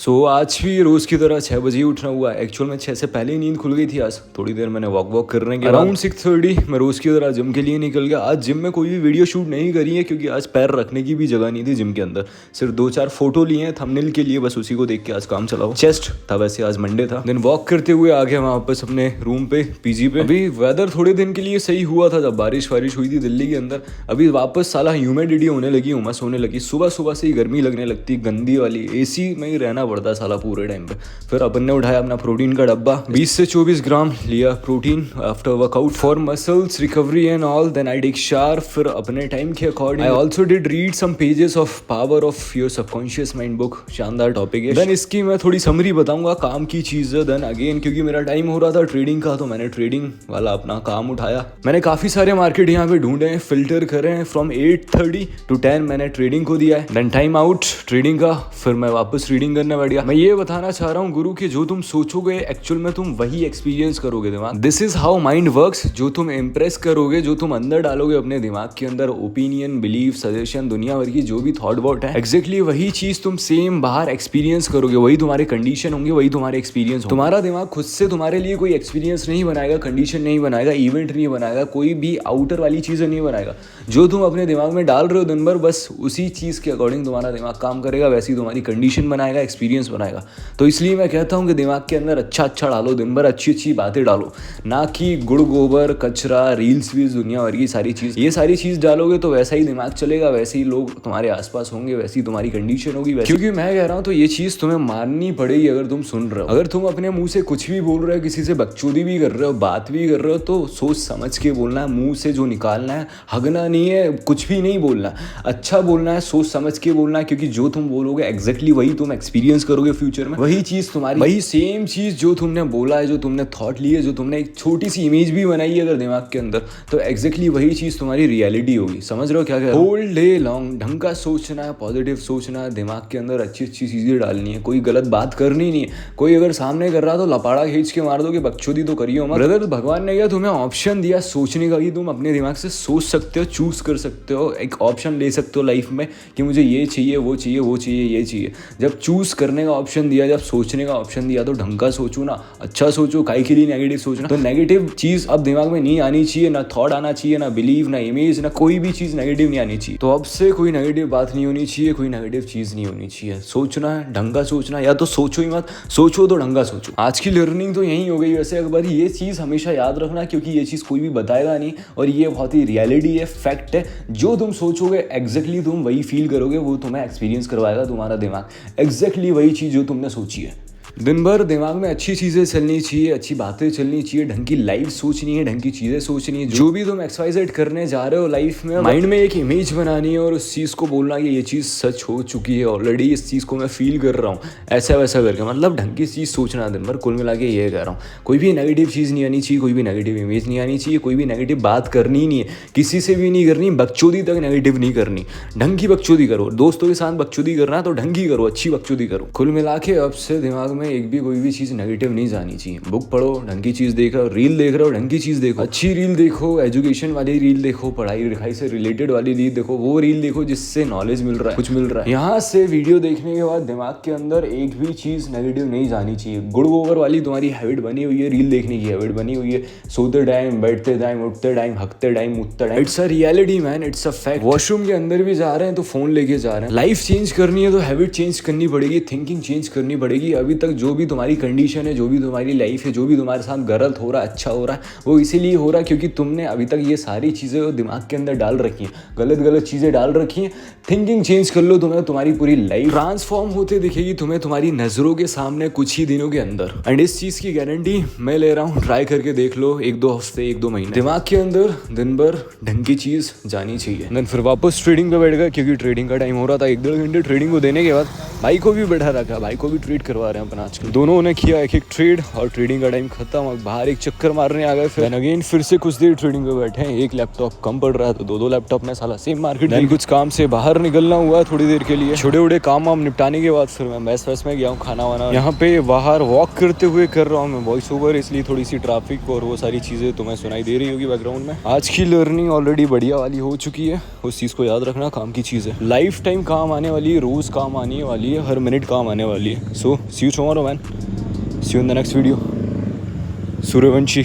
आज भी रोज की तरह 6 बजे ही उठना हुआ। एक्चुअल में 6 से पहले ही नींद खुल गई थी। आज थोड़ी देर मैंने वॉक करने के अराउंड 6:30 मैं रोज की तरह जिम के लिए निकल गया। आज जिम में कोई भी वीडियो शूट नहीं करी है क्योंकि आज पैर रखने की भी जगह नहीं थी जिम के अंदर। सिर्फ 2-4 फोटो लिए हैं थंबनेल के लिए, बस उसी को देख के आज काम चलाओ। चेस्ट था, वैसे आज मंडे था। देन वॉक करते हुए आ गया वापस अपने रूम पे, पीजी पे। अभी वेदर थोड़े दिन के लिए सही हुआ था जब बारिश हुई थी दिल्ली के अंदर। अभी वापस साला ह्यूमिडिटी होने लगी, उमस होने लगी। सुबह सुबह से ही गर्मी लगने लगती, गंदी वाली। एसी में ही रहना पड़ता साला पूरे टाइम पे। फिर अपन ने उठाया अपना प्रोटीन का डब्बा, 20 से 24 ग्राम लिया protein after workout for muscles recovery and all. Then I take shower. फिर अपने टाइम के according I also did read some pages of Power of Your Subconscious Mind book. शानदार टॉपिक है। देन इसकी मैं थोड़ी समरी बताऊंगा, काम की चीज है। देन अगेन क्योंकि मेरा टाइम हो रहा था ट्रेडिंग का, तो मैंने ट्रेडिंग वाला अपना काम उठाया। मैंने काफी सारे मार्केट यहाँ पे ढूंढे हैं, फिल्टर करे हैं। फ्रॉम 8:30 to 10 मैंने ट्रेडिंग को दिया है। देन टाइम आउट ट्रेडिंग का, फिर मैं वापस रीडिंग करने बैठ गया। मैं ये बताना चाह रहा हूँ गुरु कि जो तुम सोचोगे एक्चुअल में तुम वही एक्सपीरियंस करोगे दिमाग। This is how mind works. जो तुम इम्प्रेस करोगे, जो तुम अंदर डालोगे अपने दिमाग के अंदर, ओपिनियन, बिलीफ, सजेशन, दुनिया भर की जो भी थॉट वॉट है, एग्जैक्टली वही चीज तुम सेम बाहर एक्सपीरियंस करोगे। वही तुम्हारे कंडीशन होंगे, वही तुम्हारे एक्सपीरियंस। तुम्हारा दिमाग खुद से तुम्हारे लिए कोई एक्सपीरियंस नहीं बनाएगा, कंडीशन नहीं बनाएगा, इवेंट नहीं बनाएगा, कोई भी आउटर वाली चीजें नहीं बनाएगा। जो तुम अपने दिमाग में डाल रहे हो दिन भर, बस उसी चीज के अकॉर्डिंग तुम्हारा दिमाग काम करेगा, वैसी तुम्हारी कंडीशन बनाएगा, एक्सपीरियंस बनाएगा। तो इसलिए मैं कहता हूँ कि दिमाग के अंदर अच्छा डालो, दिन भर अच्छी बातें डालो, ना कि गुड़ गोबर कचरा रील्स वील्स दुनिया भर की सारी चीज। ये सारी चीज डालोगे तो वैसा ही दिमाग चलेगा, वैसे ही लोग तुम्हारे आसपास होंगे, वैसी तुम्हारी कंडीशन होगी। क्योंकि मैं कह रहा हूँ तो ये चीज तुम्हें माननी पड़ेगी अगर तुम सुन रहे हो। अगर तुम अपने मुंह से कुछ भी बोल रहे हो, किसी से बकचोदी भी कर रहे हो, बात भी कर रहे हो, तो सोच समझ के बोलना है। मुंह से जो निकालना है, हगना नहीं है, कुछ भी नहीं बोलना, अच्छा बोलना है, सोच समझ के बोलना है। क्योंकि जो तुम बोलोगे एग्जैक्टली वही तुम एक्सपीरियंस करोगे फ्यूचर में। वही चीज तुम्हारी, वही सेम चीज जो तुमने बोला है, जो तुमने थॉट ली है, जो तुमने एक छोटी सी इमेज भी बनाई है अगर दिमाग के अंदर, तो एग्जैक्टली वही चीज तुम्हारी रियलिटी होगी। समझ रहे हो क्या कह रहा हूं? होल डे लॉन्ग ढंग का सोचना है, पॉजिटिव सोचना है, दिमाग के अंदर अच्छी चीजें डालनी है, कोई गलत बात करनी नहीं है। कोई अगर सामने कर रहा तो लपाड़ा खींच के मार दो कि बकचोदी तो करियो मत। ब्रदर, भगवान ने क्या तुम्हें ऑप्शन दिया सोचने का कि तुम अपने दिमाग से सोच सकते हो, चूज कर सकते हो, एक ऑप्शन ले सकते हो लाइफ में कि मुझे ये चाहिए, वो चाहिए, वो चाहिए, ये चाहिए। जब चूज करने का ऑप्शन दिया, जब सोचने का ऑप्शन दिया, तो ढंग का सोचो ना, अच्छा सोचो। काहे के लिए नेगेटिव सोचना? तो नेगेटिव चीज अब दिमाग में नहीं आनी चाहिए, ना थॉट आना चाहिए, ना बिलीव, ना इमेज, ना कोई भी चीज नेगेटिव नहीं आनी चाहिए। तो अब से कोई नेगेटिव बात नहीं होनी चाहिए, कोई नेगेटिव चीज नहीं होनी चाहिए। सोचना है, ढंग का सोचना, या तो सोचो ही मत, सोचो तो ढंग का सोचो। आज की लर्निंग तो यही हो गई। वैसे एक बार ये चीज हमेशा याद रखना, क्योंकि ये चीज कोई भी बताएगा नहीं, और ये बहुत ही रियलिटी है, फैक्ट है। जो तुम सोचोगे एग्जैक्टली तुम वही फील करोगे, वो तुम्हें एक्सपीरियंस करवाएगा तुम्हारा दिमाग। एग्जैक्टली वही चीज जो तुमने सोची है। दिन भर दिमाग में अच्छी चीज़ें चलनी चाहिए, अच्छी बातें चलनी चाहिए, ढंग की लाइफ सोचनी है, ढंग की चीज़ें सोचनी है। जो भी तुम एक्सरसाइज करने जा रहे हो लाइफ में, माइंड में एक इमेज बनानी है और उस चीज़ को बोलना कि ये चीज़ सच हो चुकी है ऑलरेडी, इस चीज़ को मैं फील कर रहा हूँ, ऐसा वैसा करके। मतलब ढंग की चीज़ सोचना दिन भर। कुल मिला के ये कह रहा हूँ, कोई भी नेगेटिव चीज़ नहीं आनी चाहिए, कोई भी नेगेटिव इमेज नहीं आनी चाहिए, कोई भी नेगेटिव बात करनी नहीं है, किसी से भी नहीं करनी। बकचोदी तक नेगेटिव नहीं करनी, ढंग की बकचोदी करो। दोस्तों के साथ बकचोदी करना है तो ढंग की करो, अच्छी बकचोदी करो। कुल मिला के अब से दिमाग में एक भी कोई भी चीज नेगेटिव नहीं जानी चाहिए। बुक पढ़ो, ढंग की चीज देखो, रील देख रहे हो, ढंग की चीज देखो, अच्छी रील देखो, एजुकेशन वाली रील देखो, पढ़ाई लिखाई से रिलेटेड वाली रील देखो, वो रील देखो जिससे नॉलेज मिल रहा है, कुछ मिल रहा है। यहाँ से वीडियो देखने के बाद दिमाग के अंदर एक भी चीज नेगेटिव नहीं जानी चाहिए। गुड़ गोबर वाली तुम्हारी हैबिट बनी हुई है, रील देखने की हैबिट बनी हुई है, सोते टाइम, बैठते टाइम, उठते टाइम, हकते टाइम, मुतते time. It's a reality man, it's a fact. Washroom के अंदर भी जा रहे हैं तो फोन लेके जा रहे हैं। लाइफ चेंज करनी है तो हैबिट चेंज करनी पड़ेगी, थिंकिंग चेंज करनी पड़ेगी। अभी तक जो भी तुम्हारी कंडीशन है, जो भी तुम्हारी लाइफ है, जो भी तुम्हारे साथ गलत हो रहा है, अच्छा हो रहा है, वो इसीलिए हो रहा है क्योंकि तुमने अभी तक ये सारी चीजें दिमाग के अंदर डाल रखी हैं, गलत चीजें डाल रखी हैं। थिंकिंग चेंज कर लो, तुम्हें तुम्हारी पूरी लाइफ ट्रांसफॉर्म होते दिखेगी तुम्हें तुम्हारी नजरों के सामने कुछ ही दिनों के अंदर। एंड इस चीज की गारंटी मैं ले रहा हूँ, ट्राई करके देख लो 1-2 हफ्ते, 1-2 महीने। दिमाग के अंदर दिन भर ढंग की चीज जानी चाहिए। देन फिर वापस ट्रेडिंग पे बैठ गए क्योंकि ट्रेडिंग का टाइम हो रहा था। 1-1.5 घंटे ट्रेडिंग को देने के बाद भाई को भी बैठा रखा, भाई को भी ट्रीट करवा रहे हैं अपना। आजकल। दोनों ने किया एक ट्रेड और ट्रेडिंग का टाइम खत्म। अब बाहर एक चक्कर मारने आ गए, फिर अगेन फिर से कुछ देर ट्रेडिंग पे बैठे हैं। एक लैपटॉप कम पड़ रहा है तो दो लैपटॉप में साला सेम मार्केट। देन कुछ काम से बाहर निकलना हुआ थोड़ी देर के लिए, छोटे छोटे काम वाम निपटाने के बाद फिर मैं मैस वैस में गया हूँ खाना वाना। यहाँ पे बाहर वॉक करते हुए कर रहा हूँ मैं वॉइस ओवर, इसलिए थोड़ी सी ट्रैफिक और वो सारी चीजें तुम्हें सुनाई दे रही होगी बैकग्राउंड में। आज की लर्निंग ऑलरेडी बढ़िया वाली हो चुकी है, उस चीज को याद रखना काम की चीज है, लाइफ टाइम काम आने वाली है, रोज काम आने वाली है, हर मिनट काम आने वाली है। So see you tomorrow man, see you in the next video. Suryavanshi.